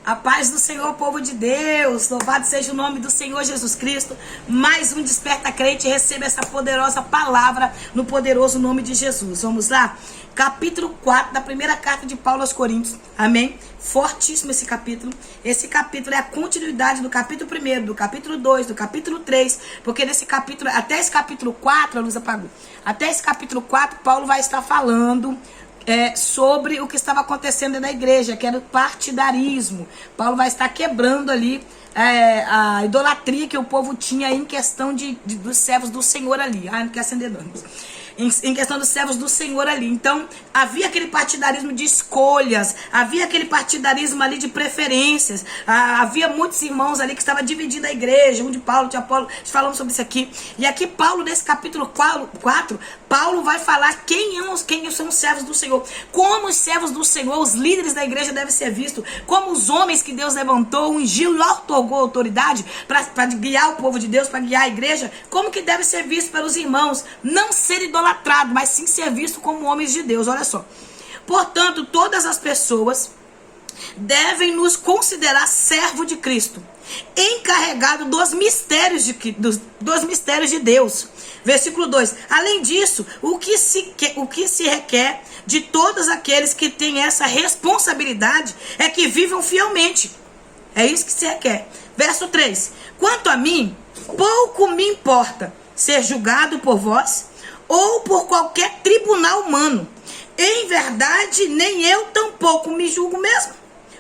A paz do Senhor, povo de Deus, louvado seja o nome do Senhor Jesus Cristo. Mais um Desperta Crente, receba essa poderosa palavra no poderoso nome de Jesus. Vamos lá? Capítulo 4 da primeira carta de Paulo aos Coríntios, amém? Fortíssimo esse capítulo. Esse capítulo é a continuidade do capítulo 1, do capítulo 2, do capítulo 3, porque nesse capítulo, até esse capítulo 4, a luz apagou, até esse capítulo 4, Paulo vai estar falando sobre o que estava acontecendo na igreja, que era o partidarismo. Paulo vai estar quebrando ali a idolatria que o povo tinha em questão dos servos do Senhor ali. Não quer acender não. Em questão dos servos do Senhor ali. Então, havia aquele partidarismo de escolhas, havia aquele partidarismo ali de preferências, havia muitos irmãos ali que estavam dividindo a igreja, um de Paulo, de Apolo, falamos sobre isso aqui. E aqui Paulo, nesse capítulo 4, Paulo vai falar quem são os servos do Senhor, como os servos do Senhor, os líderes da igreja devem ser vistos, como os homens que Deus levantou, ungiu e otorgou autoridade para guiar o povo de Deus, para guiar a igreja, como que deve ser visto pelos irmãos, não ser idolatrado, mas sim ser visto como homens de Deus. Olha só. Portanto, todas as pessoas devem nos considerar servo de Cristo, encarregado dos mistérios de Deus. Versículo 2. Além disso, o que se requer de todos aqueles que têm essa responsabilidade é que vivam fielmente. É isso que se requer. Verso 3. Quanto a mim, pouco me importa ser julgado por vós ou por qualquer tribunal humano. Em verdade, nem eu tampouco me julgo mesmo,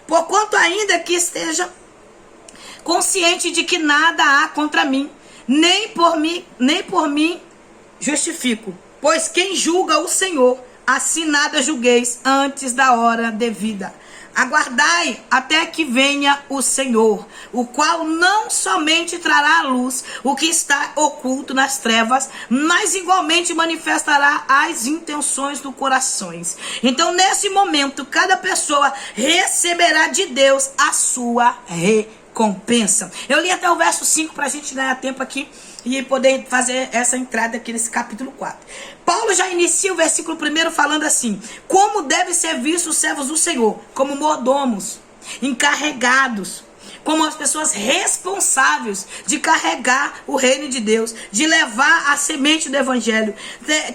porquanto ainda que esteja consciente de que nada há contra mim, nem por mim justifico. Pois quem julga o Senhor, assim nada julgueis antes da hora devida. Aguardai até que venha o Senhor, o qual não somente trará à luz o que está oculto nas trevas, mas igualmente manifestará as intenções do coração. Então, nesse momento, cada pessoa receberá de Deus a sua recompensa. Eu li até o verso 5 para a gente ganhar tempo aqui e poder fazer essa entrada aqui nesse capítulo 4. Paulo já inicia o versículo 1 falando assim: como devem ser vistos os servos do Senhor? Como mordomos, encarregados, como as pessoas responsáveis de carregar o reino de Deus, de levar a semente do evangelho.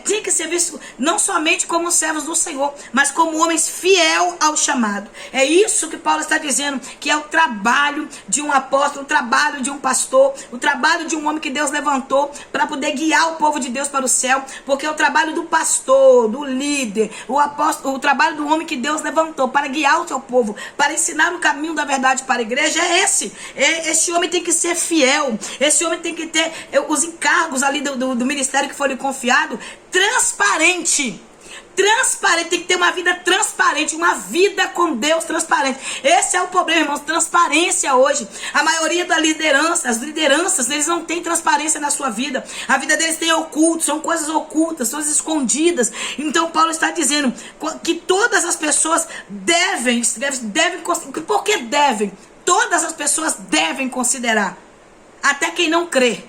Tem que ser visto não somente como servos do Senhor, mas como homens fiel ao chamado. É isso que Paulo está dizendo, que é o trabalho de um apóstolo, o trabalho de um pastor, o trabalho de um homem que Deus levantou para poder guiar o povo de Deus para o céu, porque é o trabalho do pastor, do líder, o apóstolo, o trabalho do homem que Deus levantou para guiar o seu povo, para ensinar o caminho da verdade para a igreja. Esse homem tem que ser fiel, esse homem tem que ter os encargos ali do ministério que foi lhe confiado, transparente, tem que ter uma vida transparente, uma vida com Deus transparente. Esse é o problema, irmãos, transparência hoje. A maioria das lideranças, as lideranças, eles não têm transparência na sua vida. A vida deles tem oculto, são coisas ocultas, coisas escondidas. Então Paulo está dizendo que todas as pessoas devem, por que devem? Todas as pessoas devem considerar, até quem não crê,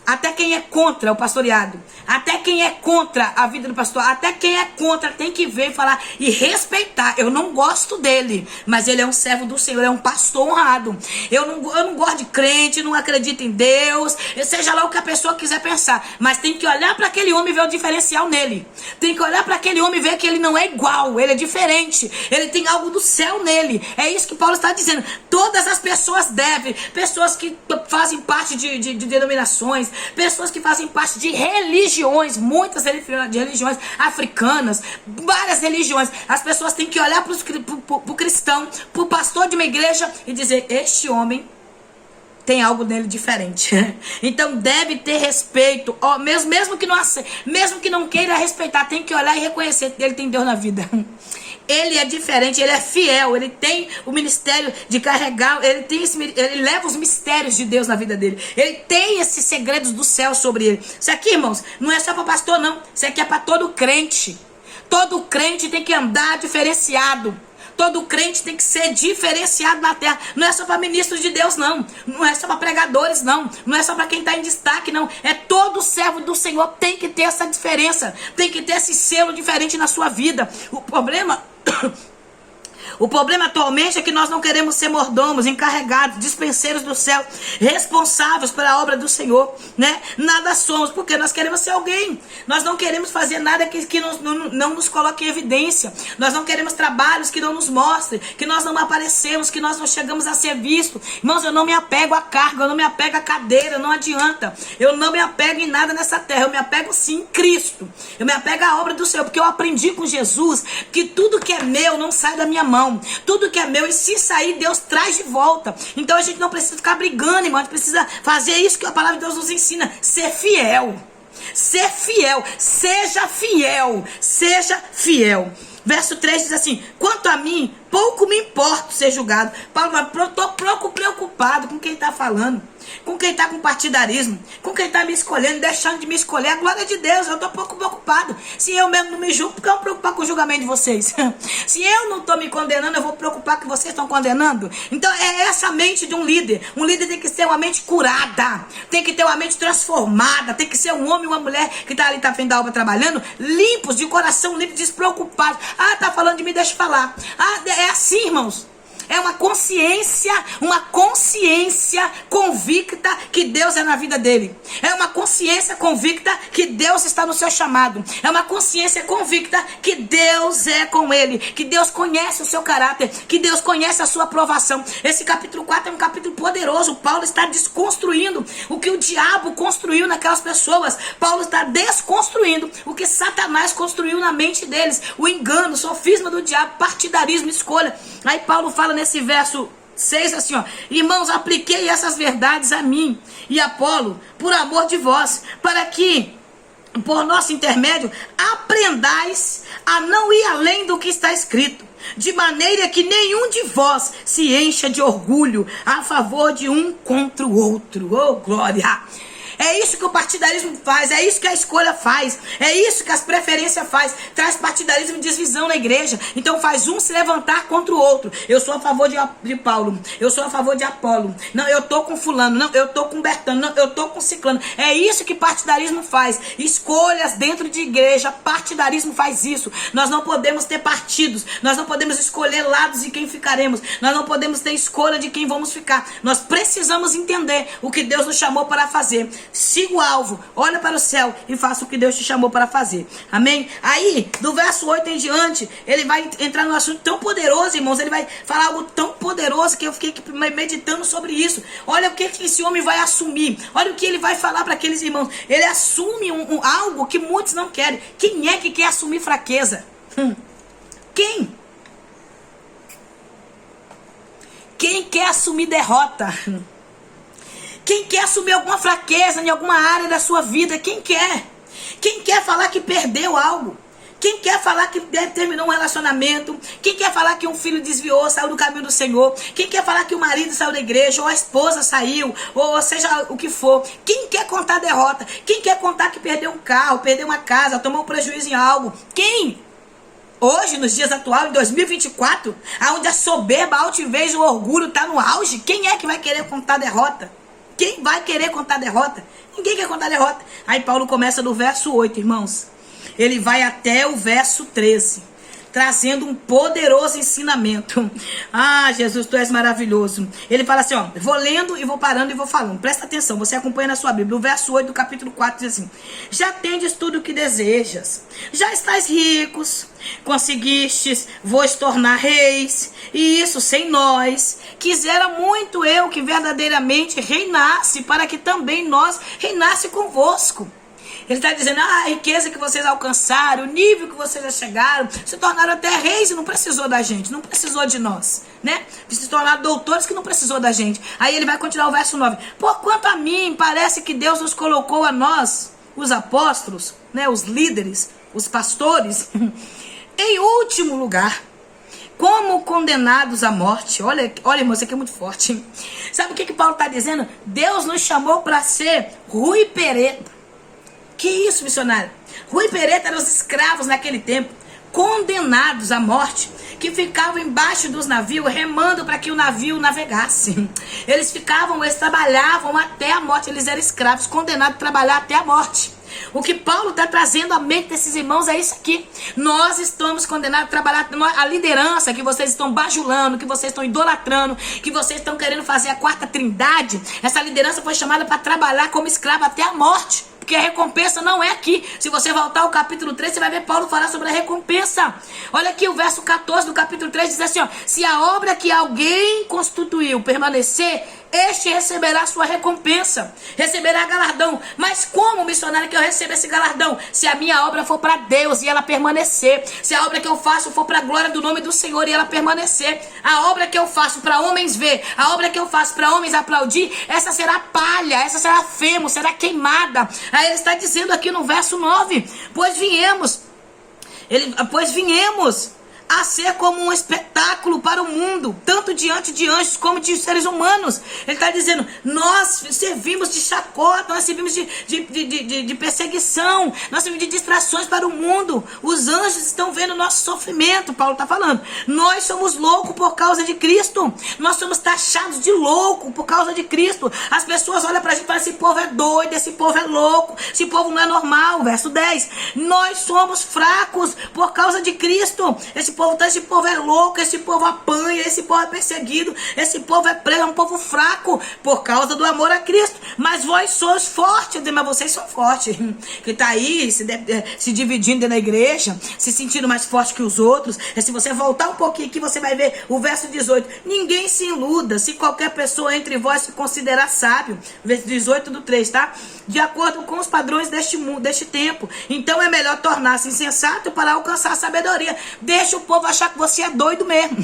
até quem é contra o pastoreado, até quem é contra a vida do pastor, até quem é contra tem que ver e falar e respeitar. Eu não gosto dele, mas ele é um servo do Senhor, é um pastor honrado. Eu não gosto de crente, não acredito em Deus, seja lá o que a pessoa quiser pensar, mas tem que olhar para aquele homem e ver o diferencial nele. Tem que olhar para aquele homem e ver que ele não é igual, ele é diferente, ele tem algo do céu nele. É isso que Paulo está dizendo. Todas as pessoas devem, pessoas que fazem parte de denominações, pessoas que fazem parte de religiões, muitas religiões africanas, várias religiões. As pessoas têm que olhar para o cristão, para o pastor de uma igreja e dizer: este homem tem algo nele diferente. Então deve ter respeito, mesmo que não queira respeitar, tem que olhar e reconhecer que ele tem Deus na vida. Ele é diferente, ele é fiel, ele tem o ministério de carregar, ele leva os mistérios de Deus na vida dele. Ele tem esses segredos do céu sobre ele. Isso aqui, irmãos, não é só para pastor não, isso aqui é para todo crente. Todo crente tem que andar diferenciado. Todo crente tem que ser diferenciado na terra. Não é só para ministros de Deus, não. Não é só para pregadores, não. Não é só para quem está em destaque, não. É todo servo do Senhor tem que ter essa diferença. Tem que ter esse selo diferente na sua vida. O problema O problema atualmente é que nós não queremos ser mordomos, encarregados, dispenseiros do céu, responsáveis pela obra do Senhor, né? Nada somos, porque nós queremos ser alguém. Nós não queremos fazer nada que não nos coloque em evidência. Nós não queremos trabalhos que não nos mostrem, que nós não aparecemos, que nós não chegamos a ser vistos. Irmãos, eu não me apego à carga, eu não me apego à cadeira, não adianta. Eu não me apego em nada nessa terra, eu me apego sim em Cristo. Eu me apego à obra do Senhor, porque eu aprendi com Jesus que tudo que é meu não sai da minha mão. Tudo que é meu, e se sair, Deus traz de volta. Então a gente não precisa ficar brigando, irmão. A gente precisa fazer isso que a palavra de Deus nos ensina. Ser fiel. Ser fiel. Seja fiel. Seja fiel. Verso 3 diz assim: quanto a mim, pouco me importo ser julgado. Paulo fala, eu estou pouco preocupado com quem está falando, com quem está com partidarismo, com quem está me escolhendo, deixando de me escolher. A glória de Deus, eu estou pouco preocupado. Se eu mesmo não me julgo, porque eu vou me preocupar com o julgamento de vocês? Se eu não estou me condenando, eu vou me preocupar que vocês estão condenando? Então é essa a mente de um líder. Um líder tem que ser uma mente curada, tem que ter uma mente transformada, tem que ser um homem e uma mulher que está ali, está frente da obra trabalhando, limpos, de coração limpo, despreocupados. Ah, tá falando de mim, deixa eu falar. Ah, é assim, irmãos. É uma consciência convicta que Deus é na vida dele. É uma consciência convicta que Deus está no seu chamado. É uma consciência convicta que Deus é com ele, que Deus conhece o seu caráter, que Deus conhece a sua aprovação. Esse capítulo 4 é um capítulo poderoso. Paulo está desconstruindo o que o diabo construiu naquelas pessoas. Paulo está desconstruindo o que Satanás construiu na mente deles. O engano, o sofisma do diabo, partidarismo, escolha. Aí Paulo fala nesse verso 6 assim, ó: irmãos, apliquei essas verdades a mim e a Apolo por amor de vós, para que por nosso intermédio aprendais a não ir além do que está escrito, de maneira que nenhum de vós se encha de orgulho a favor de um contra o outro. Oh, glória! É isso que o partidarismo faz, é isso que a escolha faz, é isso que as preferências faz. Traz partidarismo e divisão na igreja. Então faz um se levantar contra o outro. Eu sou a favor de Paulo, eu sou a favor de Apolo. Não, eu tô com fulano, não, eu tô com Bertano, não, eu tô com ciclano. É isso que partidarismo faz. Escolhas dentro de igreja, partidarismo faz isso. Nós não podemos ter partidos, nós não podemos escolher lados de quem ficaremos, nós não podemos ter escolha de quem vamos ficar. Nós precisamos entender o que Deus nos chamou para fazer. Siga o alvo, olha para o céu e faça o que Deus te chamou para fazer. Amém? Aí, do verso 8 em diante, ele vai entrar num assunto tão poderoso, irmãos. Ele vai falar algo tão poderoso que eu fiquei meditando sobre isso. Olha o que esse homem vai assumir. Olha o que ele vai falar para aqueles irmãos. Ele assume algo que muitos não querem. Quem é que quer assumir fraqueza? Quem? Quem quer assumir derrota? Quem quer assumir alguma fraqueza em alguma área da sua vida? Quem quer? Quem quer falar que perdeu algo? Quem quer falar que terminou um relacionamento? Quem quer falar que um filho desviou, saiu do caminho do Senhor? Quem quer falar que o marido saiu da igreja, ou a esposa saiu, ou seja o que for? Quem quer contar derrota? Quem quer contar que perdeu um carro, perdeu uma casa, tomou prejuízo em algo? Quem? Hoje, nos dias atuais, em 2024, onde a soberba, a altivez e o orgulho está no auge, quem é que vai querer contar derrota? Quem vai querer contar derrota? Ninguém quer contar derrota. Aí Paulo começa do verso 8, irmãos. Ele vai até o verso 13, trazendo um poderoso ensinamento. Ah, Jesus, tu és maravilhoso. Ele fala assim, ó, vou lendo e vou parando e vou falando. Presta atenção, você acompanha na sua Bíblia. O verso 8 do capítulo 4 diz assim: já tendes tudo o que desejas, já estáis ricos, conseguistes vos tornar reis, e isso sem nós. Quisera muito eu que verdadeiramente reinasse, para que também nós reinasse convosco. Ele está dizendo, a riqueza que vocês alcançaram, o nível que vocês já chegaram, se tornaram até reis e não precisou da gente, não precisou de nós, né? Se tornaram doutores que não precisou da gente. Aí ele vai continuar o verso 9. Porquanto a mim parece que Deus nos colocou a nós, os apóstolos, né, os líderes, os pastores, em último lugar, como condenados à morte. Olha, irmão, isso aqui é muito forte, hein? Sabe o que Paulo está dizendo? Deus nos chamou para ser Rui Pereta. Que isso, missionário? Rui Pereta eram os escravos naquele tempo, condenados à morte, que ficavam embaixo dos navios, remando para que o navio navegasse. Eles trabalhavam até a morte, eles eram escravos, condenados a trabalhar até a morte. O que Paulo está trazendo à mente desses irmãos é isso aqui. Nós estamos condenados a trabalhar a liderança que vocês estão bajulando, que vocês estão idolatrando, que vocês estão querendo fazer a quarta trindade. Essa liderança foi chamada para trabalhar como escravo até a morte. Porque a recompensa não é aqui. Se você voltar ao capítulo 3, você vai ver Paulo falar sobre a recompensa. Olha aqui o verso 14 do capítulo 3, diz assim, ó: se a obra que alguém constituiu permanecer, este receberá sua recompensa, receberá galardão. Mas como, missionário, que eu recebo esse galardão? Se a minha obra for para Deus e ela permanecer. Se a obra que eu faço for para a glória do nome do Senhor e ela permanecer. A obra que eu faço para homens ver, a obra que eu faço para homens aplaudir, essa será palha, essa será femo, será queimada. Aí ele está dizendo aqui no verso 9, pois viemos a ser como um espetáculo para o mundo, tanto diante de anjos como de seres humanos. Ele está dizendo, nós servimos de chacota, nós servimos de perseguição, nós servimos de distrações para o mundo. Os anjos estão vendo o nosso sofrimento, Paulo está falando. Nós somos loucos por causa de Cristo, nós somos taxados de louco por causa de Cristo. As pessoas olham para a gente e falam, esse povo é doido, esse povo é louco, esse povo não é normal. Verso 10, nós somos fracos por causa de Cristo. Esse povo é louco, esse povo apanha, esse povo é perseguido, esse povo é preso, é um povo fraco por causa do amor a Cristo. Mas vós sois fortes, mas vocês são fortes, que está aí se dividindo dentro da igreja, se sentindo mais forte que os outros. Se você voltar um pouquinho aqui, você vai ver o verso 18, ninguém se iluda, se qualquer pessoa entre vós se considerar sábio, verso 18 do 3, tá? De acordo com os padrões deste tempo, então é melhor tornar-se insensato para alcançar a sabedoria. Deixa o povo achar que você é doido mesmo.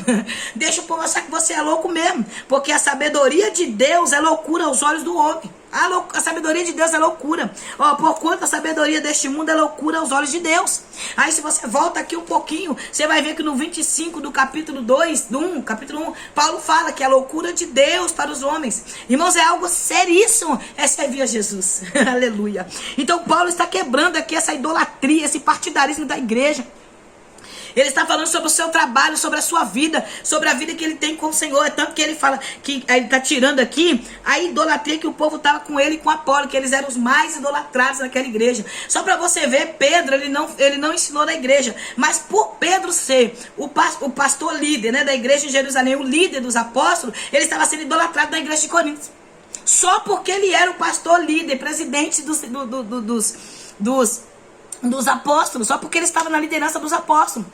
Deixa o povo achar que você é louco mesmo. Porque a sabedoria de Deus é loucura aos olhos do homem. A sabedoria de Deus é loucura. Porquanto a sabedoria deste mundo é loucura aos olhos de Deus. Aí se você volta aqui um pouquinho, você vai ver que no 25 do capítulo 1, Paulo fala que é a loucura de Deus para os homens. Irmãos, é algo seríssimo é servir a Jesus. Aleluia. Então Paulo está quebrando aqui essa idolatria, esse partidarismo da igreja. Ele está falando sobre o seu trabalho, sobre a sua vida, sobre a vida que ele tem com o Senhor. É tanto que ele fala que ele está tirando aqui a idolatria que o povo estava com ele e com Apolo, que eles eram os mais idolatrados naquela igreja. Só para você ver, Pedro, ele não ensinou na igreja, mas por Pedro ser o pastor líder, né, da igreja em Jerusalém, o líder dos apóstolos, ele estava sendo idolatrado na igreja de Corinto. Só porque ele era o pastor líder, presidente dos apóstolos, só porque ele estava na liderança dos apóstolos.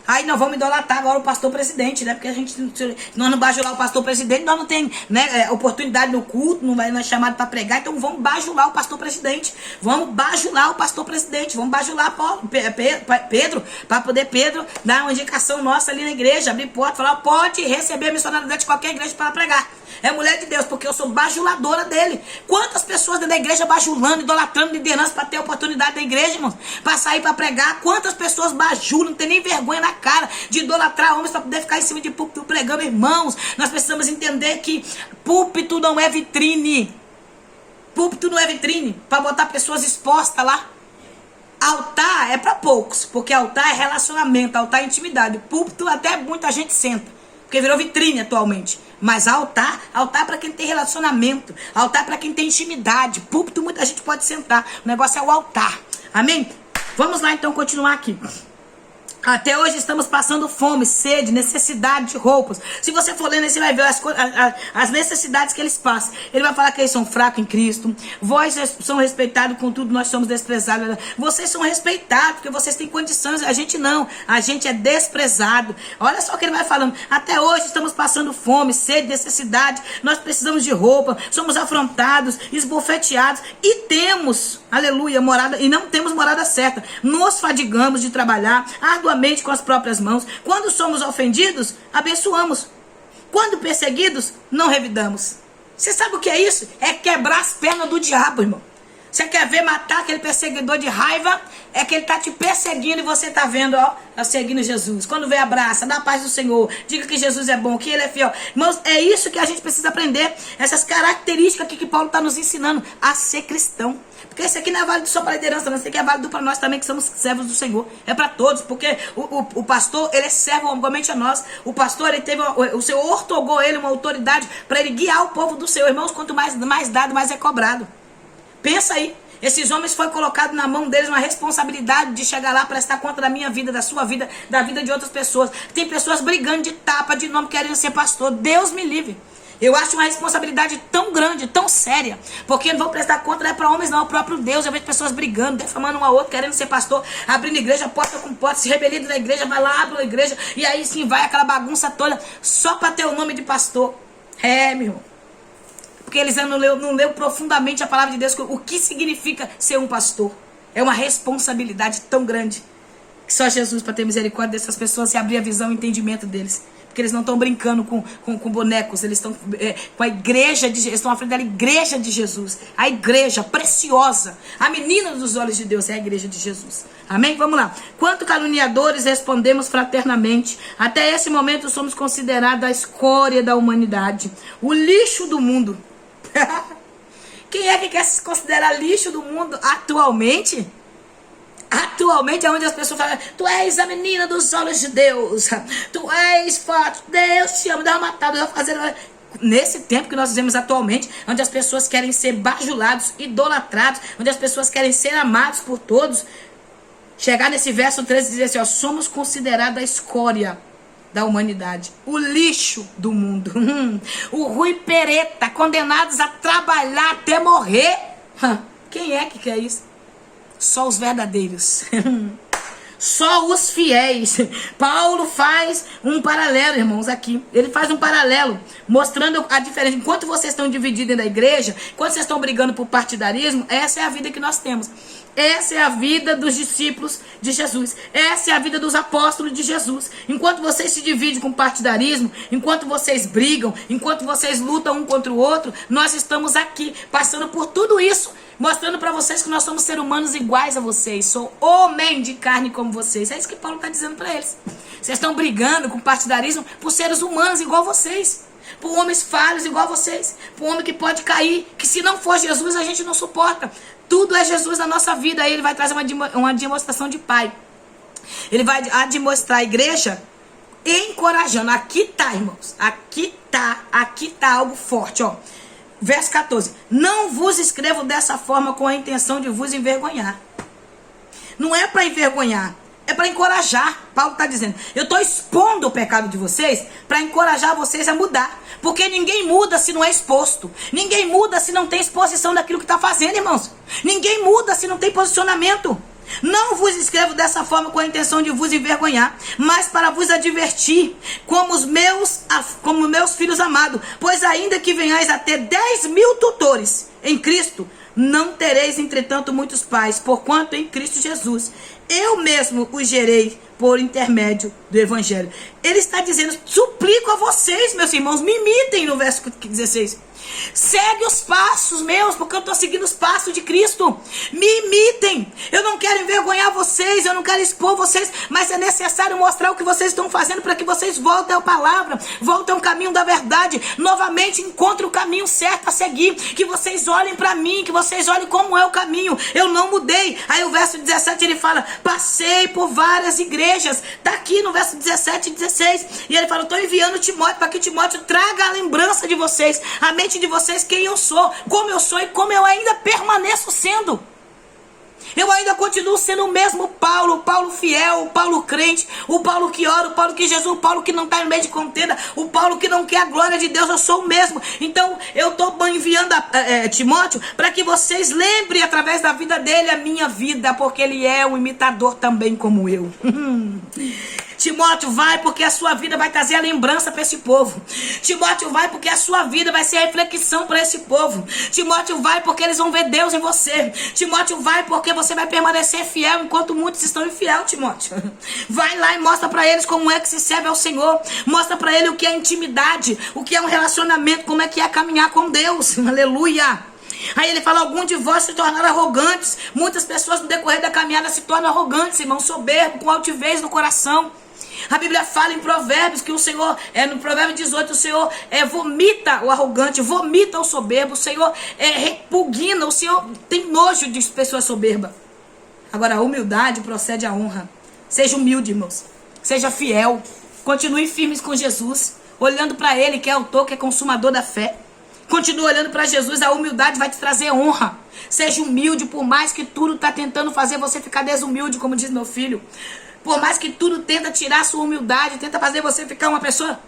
Aí nós vamos idolatrar agora o pastor presidente, né? Porque nós não bajular o pastor presidente, nós não temos, né, oportunidade no culto, não é chamado para pregar, então vamos bajular o pastor presidente. Vamos bajular o pastor presidente, vamos bajular Pedro, para poder Pedro dar uma indicação nossa ali na igreja, abrir porta, falar, pode receber a missionariedade de qualquer igreja para pregar. É mulher de Deus, porque eu sou bajuladora dele. Quantas pessoas dentro da igreja bajulando, idolatrando liderança para ter oportunidade da igreja, irmãos? Para sair para pregar. Quantas pessoas bajulam, não tem nem vergonha na cara de idolatrar homens para poder ficar em cima de púlpito pregando. Irmãos, nós precisamos entender que púlpito não é vitrine. Púlpito não é vitrine para botar pessoas expostas lá. Altar é para poucos, porque altar é relacionamento, altar é intimidade. Púlpito até muita gente senta, porque virou vitrine atualmente. Mas altar é para quem tem relacionamento. Altar é para quem tem intimidade. Púlpito muita gente pode sentar. O negócio é o altar. Amém? Vamos lá então continuar aqui. Até hoje estamos passando fome, sede, necessidade de roupas. Se você for lendo, você vai ver as necessidades que eles passam. Ele vai falar que eles são fracos em Cristo. Vós são respeitados, contudo nós somos desprezados. Vocês são respeitados porque vocês têm condições. A gente não. A gente é desprezado. Olha só o que ele vai falando. Até hoje estamos passando fome, sede, necessidade. Nós precisamos de roupa. Somos afrontados, esbofeteados. E temos, aleluia, morada. E não temos morada certa. Nos fadigamos de trabalhar arduamente com as próprias mãos. Quando somos ofendidos, abençoamos. Quando perseguidos, não revidamos. Você sabe o que é isso? É quebrar as pernas do diabo, irmão. Você quer ver matar aquele perseguidor de raiva? É que ele está te perseguindo e você está vendo, ó, seguindo Jesus. Quando vê, abraça, dá a paz do Senhor, diga que Jesus é bom, que ele é fiel. Irmãos, é isso que a gente precisa aprender. Essas características aqui que Paulo está nos ensinando a ser cristão. Porque isso aqui não é válido só para a liderança, mas isso aqui é válido para nós também, que somos servos do Senhor. É para todos, porque o pastor, ele é servo igualmente a nós. O pastor, ele teve, o Senhor ortogou ele uma autoridade para ele guiar o povo do Senhor. Irmãos, quanto mais dado, mais é cobrado. Pensa aí. Esses homens foi colocado na mão deles uma responsabilidade de chegar lá, prestar conta da minha vida, da sua vida, da vida de outras pessoas. Tem pessoas brigando de tapa, de nome, querendo ser pastor. Deus me livre. Eu acho uma responsabilidade tão grande, tão séria, porque não vou prestar conta, não é para homens não, é o próprio Deus. Eu vejo pessoas brigando, defamando um ao outro, querendo ser pastor, abrindo igreja, porta com porta, se rebelindo da igreja, vai lá, abre a igreja, e aí sim vai aquela bagunça toda, só para ter o nome de pastor. Meu irmão, porque eles não leu profundamente a palavra de Deus, o que significa ser um pastor. É uma responsabilidade tão grande, que só Jesus para ter misericórdia dessas pessoas e abrir a visão e o entendimento deles. Porque eles não estão brincando com bonecos, eles estão com a igreja de Jesus, eles estão à frente da igreja de Jesus. A igreja preciosa, a menina dos olhos de Deus é a igreja de Jesus. Amém? Vamos lá. Quanto caluniadores respondemos fraternamente. Até esse momento somos considerados a escória da humanidade, o lixo do mundo. Quem é que quer se considerar lixo do mundo atualmente? Atualmente é onde as pessoas falam: tu és a menina dos olhos de Deus, tu és forte, Deus te ama, Deus vai matar, Deus vai fazer. Nesse tempo que nós vivemos atualmente, onde as pessoas querem ser bajulados, idolatrados, onde as pessoas querem ser amados por todos, chegar nesse verso 13 e dizer assim: ó, somos considerados a escória da humanidade, o lixo do mundo, o Rui Pereta, condenados a trabalhar até morrer. Quem é que quer isso? Só os verdadeiros. Só os fiéis. Paulo faz um paralelo, irmãos, aqui. Ele faz um paralelo, mostrando a diferença. Enquanto vocês estão divididos da igreja, enquanto vocês estão brigando por partidarismo, essa é a vida que nós temos. Essa é a vida dos discípulos de Jesus. Essa é a vida dos apóstolos de Jesus. Enquanto vocês se dividem com partidarismo, enquanto vocês brigam, enquanto vocês lutam um contra o outro, nós estamos aqui, passando por tudo isso, mostrando para vocês que nós somos seres humanos iguais a vocês. Sou homem de carne como vocês. É isso que Paulo está dizendo para eles. Vocês estão brigando com partidarismo por seres humanos igual a vocês. Por homens falhos igual a vocês. Por um homem que pode cair, que se não for Jesus a gente não suporta. Tudo é Jesus na nossa vida. Aí ele vai trazer uma demonstração de pai. Ele vai demonstrar a igreja encorajando. Aqui tá, irmãos. Aqui tá algo forte, ó. Verso 14. Não vos escrevo dessa forma com a intenção de vos envergonhar. Não é para envergonhar, é para encorajar. Paulo está dizendo: eu estou expondo o pecado de vocês para encorajar vocês a mudar. Porque ninguém muda se não é exposto. Ninguém muda se não tem exposição daquilo que está fazendo, irmãos. Ninguém muda se não tem posicionamento. Não vos escrevo dessa forma com a intenção de vos envergonhar, mas para vos advertir como meus filhos amados. Pois ainda que venhais a ter 10.000 tutores em Cristo, não tereis entretanto muitos pais, porquanto em Cristo Jesus eu mesmo os gerei por intermédio do Evangelho. Ele está dizendo: suplico a vocês, meus irmãos, me imitem, no verso 16. Segue os passos meus, porque eu estou seguindo os passos de Cristo. Me imitem. Eu não quero envergonhar vocês, eu não quero expor vocês, mas é necessário mostrar o que vocês estão fazendo para que vocês voltem à palavra, voltem ao caminho da verdade, novamente encontrem o caminho certo a seguir, que vocês olhem para mim, que vocês olhem como é o caminho. Eu não mudei. Aí o verso 17 ele fala: passei por várias igrejas. Está aqui no verso 17 e 16. E ele fala: estou enviando Timóteo para que Timóteo traga a lembrança de vocês, a mente de vocês, quem eu sou, como eu sou e como eu ainda permaneço sendo. Eu ainda continuo sendo o mesmo Paulo, o Paulo fiel, o Paulo crente, o Paulo que ora, o Paulo que Jesus, o Paulo que não está no meio de contenda, o Paulo que não quer a glória de Deus. Eu sou o mesmo. Então eu estou enviando Timóteo para que vocês lembrem através da vida dele a minha vida, porque ele é um imitador também como eu. Timóteo, vai porque a sua vida vai trazer a lembrança para esse povo. Timóteo, vai porque a sua vida vai ser a reflexão para esse povo. Timóteo, vai porque eles vão ver Deus em você. Timóteo, vai porque você vai permanecer fiel enquanto muitos estão infiel, Timóteo. Vai lá e mostra para eles como é que se serve ao Senhor. Mostra para ele o que é intimidade, o que é um relacionamento, como é que é caminhar com Deus. Aleluia. Aí ele fala: alguns de vós se tornaram arrogantes. Muitas pessoas no decorrer da caminhada se tornam arrogantes, irmão, soberbo, com altivez no coração. A Bíblia fala em Provérbios que o Senhor, no Provérbio 18, o Senhor vomita o arrogante, vomita o soberbo, o Senhor repugna, o Senhor tem nojo de pessoas soberbas. Agora, a humildade procede à honra. Seja humilde, irmãos. Seja fiel. Continue firmes com Jesus, olhando para Ele, que é autor, que é consumador da fé. Continua olhando para Jesus, a humildade vai te trazer honra. Seja humilde, por mais que tudo está tentando fazer você ficar desumilde, como diz meu filho. Por mais que tudo tenta tirar a sua humildade, tenta fazer você ficar uma pessoa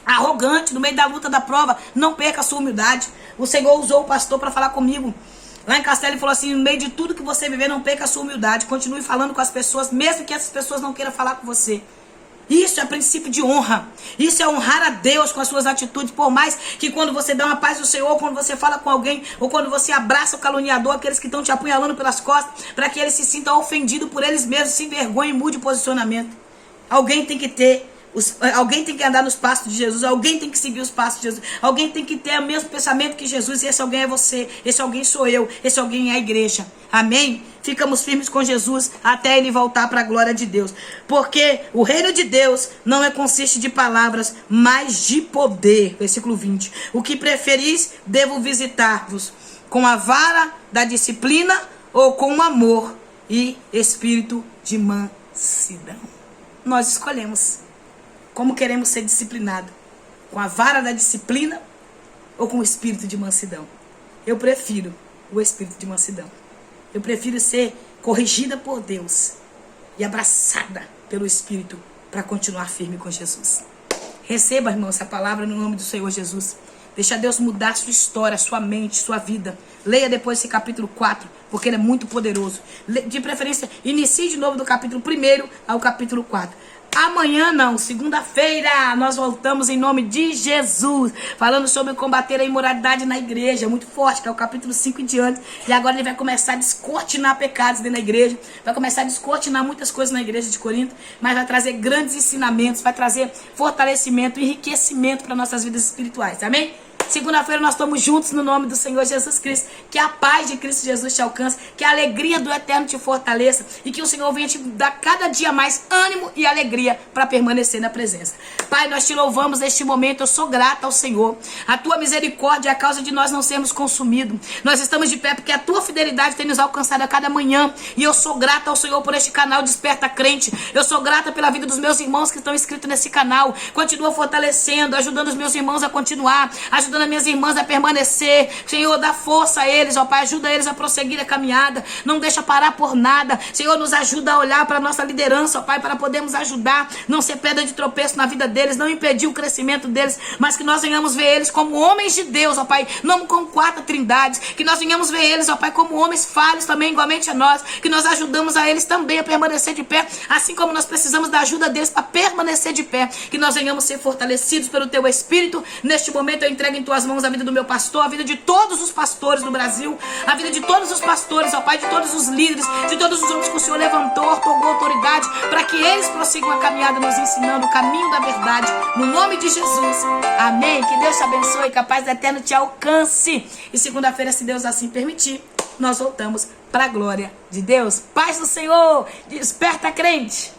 arrogante no meio da luta, da prova, não perca a sua humildade. O Senhor usou o pastor para falar comigo lá em Castelo e falou assim: no meio de tudo que você viver, não perca a sua humildade. Continue falando com as pessoas, mesmo que essas pessoas não queiram falar com você. Isso é princípio de honra. Isso é honrar a Deus com as suas atitudes. Por mais que quando você dá uma paz do Senhor, quando você fala com alguém, ou quando você abraça o caluniador, aqueles que estão te apunhalando pelas costas, para que eles se sintam ofendidos por eles mesmos, se envergonhem e mude o posicionamento. Alguém tem que ter, alguém tem que andar nos passos de Jesus, alguém tem que seguir os passos de Jesus, alguém tem que ter o mesmo pensamento que Jesus, e esse alguém é você, esse alguém sou eu, esse alguém é a igreja. Amém? Ficamos firmes com Jesus até ele voltar para a glória de Deus. Porque o reino de Deus não consiste de palavras, mas de poder. Versículo 20. O que preferis, devo visitar-vos com a vara da disciplina ou com o amor e espírito de mansidão. Nós escolhemos como queremos ser disciplinados. Com a vara da disciplina ou com o espírito de mansidão. Eu prefiro o espírito de mansidão. Eu prefiro ser corrigida por Deus e abraçada pelo Espírito para continuar firme com Jesus. Receba, irmão, essa palavra no nome do Senhor Jesus. Deixa Deus mudar a sua história, sua mente, sua vida. Leia depois esse capítulo 4, porque ele é muito poderoso. De preferência, inicie de novo do capítulo 1 ao capítulo 4. Amanhã não, segunda-feira, nós voltamos em nome de Jesus, falando sobre combater a imoralidade na igreja, muito forte, que é o capítulo 5 em diante. E agora ele vai começar a descortinar pecados dentro da igreja, vai começar a descortinar muitas coisas na igreja de Corinto, mas vai trazer grandes ensinamentos, vai trazer fortalecimento, enriquecimento para nossas vidas espirituais, amém? Segunda-feira nós estamos juntos no nome do Senhor Jesus Cristo. Que a paz de Cristo Jesus te alcance, que a alegria do Eterno te fortaleça e que o Senhor venha te dar cada dia mais ânimo e alegria para permanecer na presença. Pai, nós te louvamos neste momento, eu sou grata ao Senhor. A tua misericórdia é a causa de nós não sermos consumidos. Nós estamos de pé porque a tua fidelidade tem nos alcançado a cada manhã. E eu sou grata ao Senhor por este canal Desperta Crente. Eu sou grata pela vida dos meus irmãos que estão inscritos nesse canal. Continua fortalecendo, ajudando os meus irmãos a continuar, ajudando as minhas irmãs a permanecer. Senhor, dá força a eles, ó Pai, ajuda eles a prosseguir a caminhada, não deixa parar por nada. Senhor, nos ajuda a olhar para a nossa liderança, ó Pai, para podermos ajudar, não ser pedra de tropeço na vida deles, não impedir o crescimento deles, mas que nós venhamos ver eles como homens de Deus, ó Pai, não como quarta trindade, que nós venhamos ver eles, ó Pai, como homens falhos também, igualmente a nós, que nós ajudamos a eles também a permanecer de pé, assim como nós precisamos da ajuda deles para permanecer de pé, que nós venhamos ser fortalecidos pelo Teu Espírito. Neste momento eu entrego em Tuas mãos a vida do meu pastor, a vida de todos os pastores do Brasil, a vida de todos os pastores, ó Pai, de todos os líderes, de todos os homens que o Senhor levantou, otorgou autoridade, para que eles prossigam a caminhada nos ensinando o caminho da verdade, no nome de Jesus, amém. Que Deus te abençoe, que a paz do Eterno te alcance, e segunda-feira, se Deus assim permitir, nós voltamos para a glória de Deus. Paz do Senhor, desperta crente.